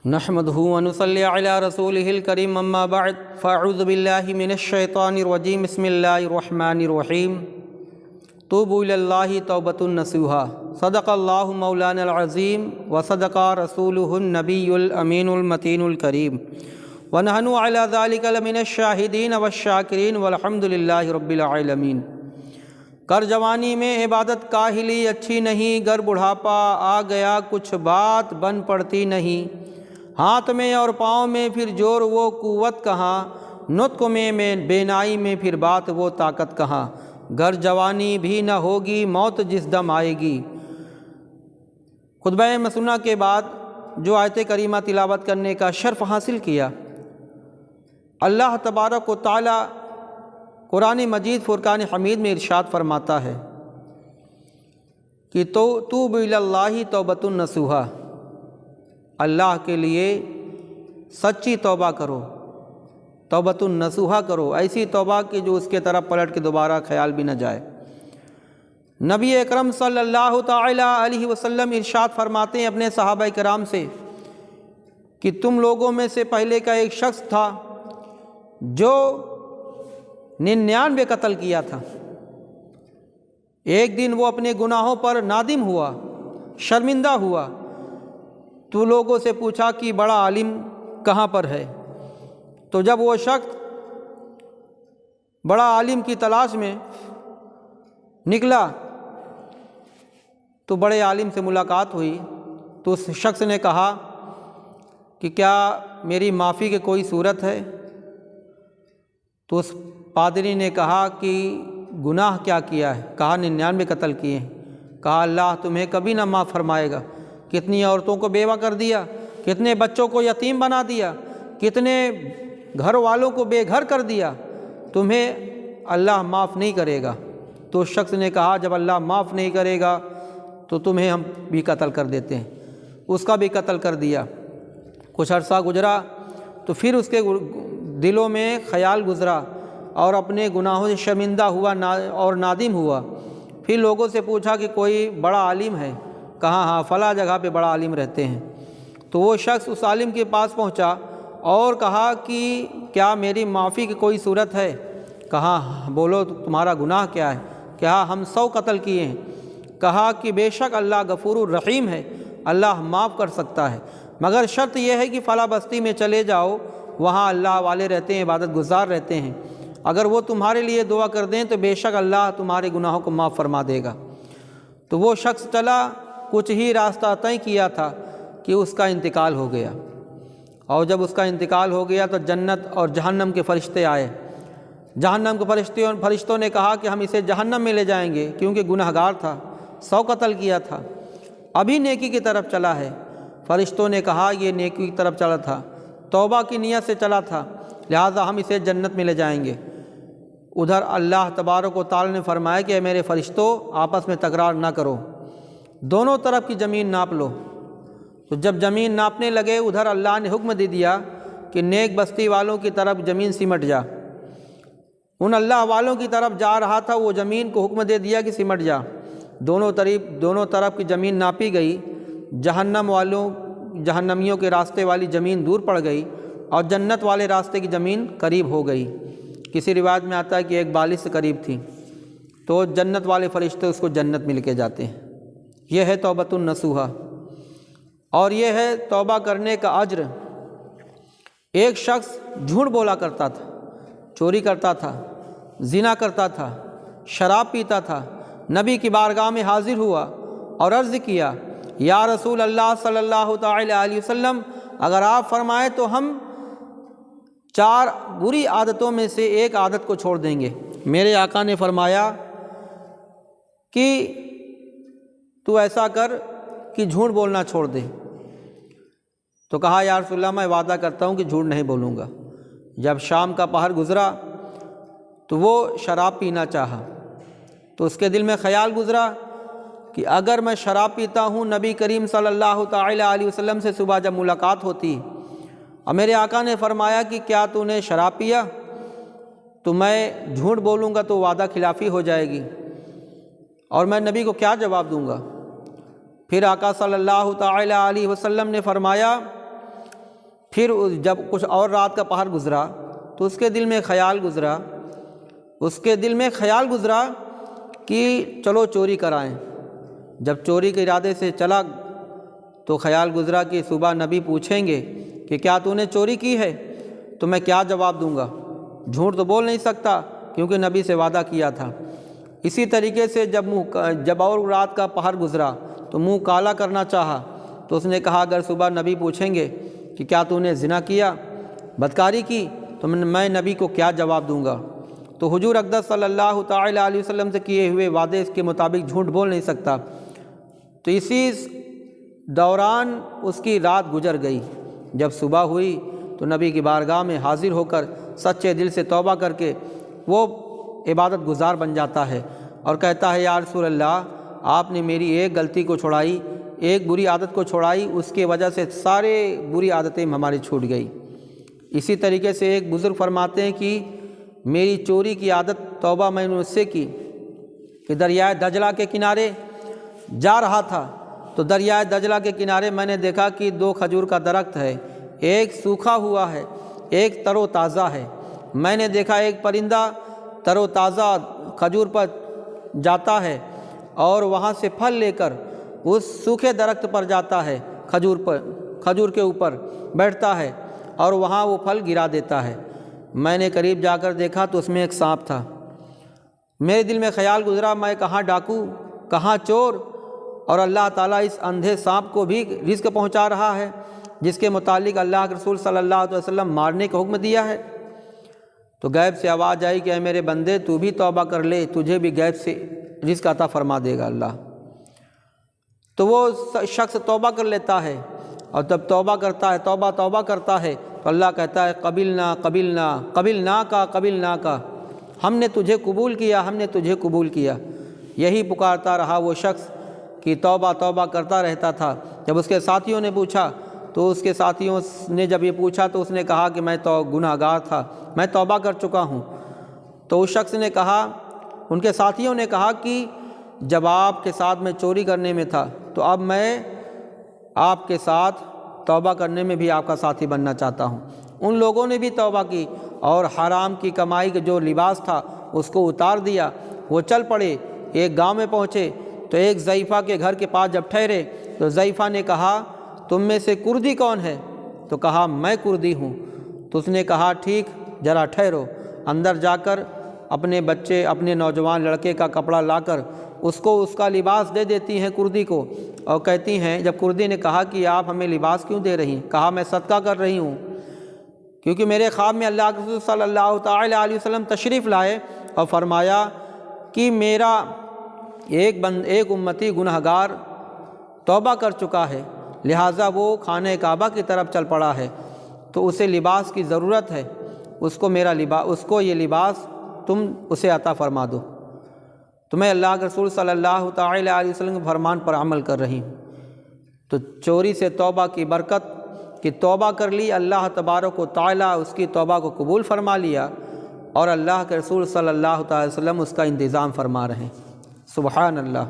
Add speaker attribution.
Speaker 1: نحمدہ ونصلی علی رسولہ الکریم اما بعد فاعوذ باللہ من الشیطان الرجیم بسم اللہ الرحمن الرحیم توبوا الی اللہ توبۃ نصوحا صدق اللہ مولانا العظیم وصدق رسولہ النبی الامین المتین الکریم ونحن علی ذلک لمن الشاہدین والشاکرین والحمد للہ رب العالمین۔ کر جوانی میں عبادت کاہلی اچھی نہیں، گر بڑھاپا آ گیا کچھ بات بن پڑتی نہیں۔ ہاتھ میں اور پاؤں میں پھر جور وہ قوت کہاں، نطق میں بینائی میں پھر بات وہ طاقت کہاں۔ گر جوانی بھی نہ ہوگی موت جس دم آئے گی۔ خطبہ مسنہ کے بعد جو آیت کریمہ تلاوت کرنے کا شرف حاصل کیا، اللہ تبارک و تعالی قرآن مجید فرقان حمید میں ارشاد فرماتا ہے کہ توبوا الی اللہ توبۃ نصوحا، اللہ کے لیے سچی توبہ کرو، توبۃ نصوحا کرو، ایسی توبہ کہ جو اس کے طرف پلٹ کے دوبارہ خیال بھی نہ جائے۔ نبی اکرم صلی اللہ تعالی علیہ وسلم ارشاد فرماتے ہیں اپنے صحابہ کرام سے کہ تم لوگوں میں سے پہلے کا ایک شخص تھا جو 99 قتل کیا تھا۔ ایک دن وہ اپنے گناہوں پر نادم ہوا، شرمندہ ہوا، تو لوگوں سے پوچھا کہ بڑا عالم کہاں پر ہے؟ تو جب وہ شخص بڑا عالم کی تلاش میں نکلا تو بڑے عالم سے ملاقات ہوئی، تو اس شخص نے کہا کہ کیا میری معافی کی کوئی صورت ہے؟ تو اس پادری نے کہا کہ گناہ کیا کیا ہے؟ کہا 99 قتل کیے ہیں۔ کہا اللہ تمہیں کبھی نہ معاف فرمائے گا۔ کتنی عورتوں کو بیوہ کر دیا، کتنے بچوں کو یتیم بنا دیا، کتنے گھر والوں کو بے گھر کر دیا، تمہیں اللہ معاف نہیں کرے گا۔ تو اس شخص نے کہا جب اللہ معاف نہیں کرے گا تو تمہیں ہم بھی قتل کر دیتے ہیں۔ اس کا بھی قتل کر دیا۔ کچھ عرصہ گزرا تو پھر اس کے دلوں میں خیال گزرا اور اپنے گناہوں سے شرمندہ ہوا اور نادم ہوا۔ پھر لوگوں سے پوچھا کہ کوئی بڑا عالم ہے؟ کہا ہاں فلاں جگہ پہ بڑا عالم رہتے ہیں۔ تو وہ شخص اس عالم کے پاس پہنچا اور کہا کہ کیا میری معافی کی کوئی صورت ہے؟ کہا بولو تمہارا گناہ کیا ہے؟ کہا ہم 100 قتل کیے ہیں۔ کہا کہ بے شک اللہ غفور الرحیم ہے، اللہ معاف کر سکتا ہے، مگر شرط یہ ہے کہ فلاں بستی میں چلے جاؤ، وہاں اللہ والے رہتے ہیں، عبادت گزار رہتے ہیں، اگر وہ تمہارے لیے دعا کر دیں تو بے شک اللہ تمہارے گناہوں کو معاف فرما دے گا۔ تو وہ شخص چلا، کچھ ہی راستہ طے کیا تھا کہ اس کا انتقال ہو گیا، اور جب اس کا انتقال ہو گیا تو جنت اور جہنم کے فرشتے آئے۔ جہنم کے فرشتوں نے کہا کہ ہم اسے جہنم میں لے جائیں گے کیونکہ گناہ گار تھا، 100 قتل کیا تھا، ابھی نیکی کی طرف چلا ہے۔ فرشتوں نے کہا یہ نیکی کی طرف چلا تھا، توبہ کی نیت سے چلا تھا، لہٰذا ہم اسے جنت میں لے جائیں گے۔ ادھر اللہ تبارک و تعالی نے فرمایا کہ اے میرے فرشتوں آپس میں تکرار نہ کرو، دونوں طرف کی زمین ناپ لو۔ تو جب زمین ناپنے لگے ادھر اللہ نے حکم دے دیا کہ نیک بستی والوں کی طرف زمین سمٹ جا۔ ان اللہ والوں کی طرف جا رہا تھا، وہ زمین کو حکم دے دیا کہ سمٹ جا۔ دونوں طرف کی زمین ناپی گئی، جہنمیوں کے راستے والی زمین دور پڑ گئی اور جنت والے راستے کی زمین قریب ہو گئی۔ کسی روایت میں آتا ہے کہ ایک بالش سے قریب تھی، تو جنت والے فرشتے اس کو جنت میں لے کے جاتے ہیں۔ یہ ہے توبۃ النصوحا، اور یہ ہے توبہ کرنے کا اجر۔ ایک شخص جھوٹ بولا کرتا تھا، چوری کرتا تھا، زنا کرتا تھا، شراب پیتا تھا، نبی کی بارگاہ میں حاضر ہوا اور عرض کیا یا رسول اللہ صلی اللہ تعالی علیہ وسلم اگر آپ فرمائیں تو ہم 4 بری عادتوں میں سے ایک عادت کو چھوڑ دیں گے۔ میرے آقا نے فرمایا کہ تو ایسا کر کہ جھوٹ بولنا چھوڑ دے۔ تو کہا یا رسول اللہ میں وعدہ کرتا ہوں کہ جھوٹ نہیں بولوں گا۔ جب شام کا پہر گزرا تو وہ شراب پینا چاہا، تو اس کے دل میں خیال گزرا کہ اگر میں شراب پیتا ہوں، نبی کریم صلی اللہ تعالی علیہ وسلم سے صبح جب ملاقات ہوتی اور میرے آقا نے فرمایا کہ کیا تو نے شراب پیا، تو میں جھوٹ بولوں گا تو وعدہ خلافی ہو جائے گی، اور میں نبی کو کیا جواب دوں گا؟ پھر آقا صلی اللہ تعالی علیہ وسلم نے فرمایا پھر جب کچھ اور رات کا پہر گزرا تو اس کے دل میں خیال گزرا کہ چلو چوری کرائیں۔ جب چوری کے ارادے سے چلا تو خیال گزرا کہ صبح نبی پوچھیں گے کہ کیا تو نے چوری کی ہے، تو میں کیا جواب دوں گا؟ جھوٹ تو بول نہیں سکتا کیونکہ نبی سے وعدہ کیا تھا۔ اسی طریقے سے جب اور رات کا پہر گزرا تو منہ کالا کرنا چاہا تو اس نے کہا اگر صبح نبی پوچھیں گے کہ کیا تو نے زنا کیا، بدکاری کی، تو میں نبی کو کیا جواب دوں گا؟ تو حضور اقدس صلی اللہ تعالیٰ علیہ وسلم سے کیے ہوئے وعدے کے مطابق جھوٹ بول نہیں سکتا۔ تو اسی دوران اس کی رات گزر گئی۔ جب صبح ہوئی تو نبی کی بارگاہ میں حاضر ہو کر سچے دل سے توبہ کر کے وہ عبادت گزار بن جاتا ہے اور کہتا ہے یا رسول اللہ، آپ نے میری ایک غلطی کو چھڑائی، ایک بری عادت کو چھڑائی، اس کی وجہ سے سارے بری عادتیں ہماری چھوٹ گئی۔ اسی طریقے سے ایک بزرگ فرماتے ہیں کہ میری چوری کی عادت توبہ میں نے اس سے کی کہ دریائے دجلہ کے کنارے جا رہا تھا تو دریائے دجلہ کے کنارے میں نے دیکھا کہ 2 کھجور کا درخت ہے، ایک سوکھا ہوا ہے، ایک تر و تازہ ہے۔ میں نے دیکھا ایک پرندہ تر و تازہ کھجور پر جاتا ہے اور وہاں سے پھل لے کر اس سوکھے درخت پر جاتا ہے، کھجور کے اوپر بیٹھتا ہے اور وہاں وہ پھل گرا دیتا ہے۔ میں نے قریب جا کر دیکھا تو اس میں ایک سانپ تھا۔ میرے دل میں خیال گزرا میں کہاں ڈاکو، کہاں چور، اور اللہ تعالیٰ اس اندھے سانپ کو بھی رزق پہنچا رہا ہے جس کے متعلق اللہ کے رسول صلی اللہ علیہ وسلم مارنے کا حکم دیا ہے۔ تو غیب سے آواز آئی کہ اے میرے بندے تو بھی توبہ کر لے، تجھے بھی غیب سے رزق عطا فرما دے گا اللہ۔ تو وہ شخص توبہ کر لیتا ہے اور جب توبہ کرتا ہے تو اللہ کہتا ہے قبلنا کا، ہم نے تجھے قبول کیا۔ یہی پکارتا رہا وہ شخص کہ توبہ کرتا رہتا تھا۔ جب اس کے ساتھیوں نے پوچھا تو اس کے ساتھیوں نے جب یہ پوچھا تو اس نے کہا کہ میں تو گناہ گار تھا، میں توبہ کر چکا ہوں۔ تو اس شخص نے کہا، ان کے ساتھیوں نے کہا کہ جب آپ کے ساتھ میں چوری کرنے میں تھا تو اب میں آپ کے ساتھ توبہ کرنے میں بھی آپ کا ساتھی بننا چاہتا ہوں۔ ان لوگوں نے بھی توبہ کی اور حرام کی کمائی کا جو لباس تھا اس کو اتار دیا، وہ چل پڑے۔ ایک گاؤں میں پہنچے تو ایک ضعیفہ کے گھر کے پاس جب ٹھہرے تو ضعیفہ نے کہا تم میں سے کردی کون ہے؟ تو کہا میں کردی ہوں۔ تو اس نے کہا ٹھیک ذرا ٹھہرو، اندر جا کر اپنے نوجوان لڑکے کا کپڑا لا کر اس کا لباس دے دیتی ہیں کردی کو، اور کہتی ہیں جب کردی نے کہا کہ آپ ہمیں لباس کیوں دے رہی ہیں؟ کہا میں صدقہ کر رہی ہوں، کیونکہ میرے خواب میں اللہ کے رسول صلی اللہ تعالیٰ علیہ وسلم تشریف لائے اور فرمایا کہ میرا ایک امتی گناہ گار توبہ کر چکا ہے، لہٰذا وہ خانہ کعبہ کی طرف چل پڑا ہے، تو اسے لباس کی ضرورت ہے، اس کو یہ لباس تم اسے عطا فرما دو۔ تو میں اللہ کے رسول صلی اللہ تعالیٰ علیہ وسلم کے فرمان پر عمل کر رہی ہوں۔ تو چوری سے توبہ کی برکت کہ توبہ کر لی، اللہ تبارک و تعالیٰ اس کی توبہ کو قبول فرما لیا اور اللہ کے رسول صلی اللہ تعالیٰ علیہ وسلم اس کا انتظام فرما رہے ہیں۔ سبحان اللہ۔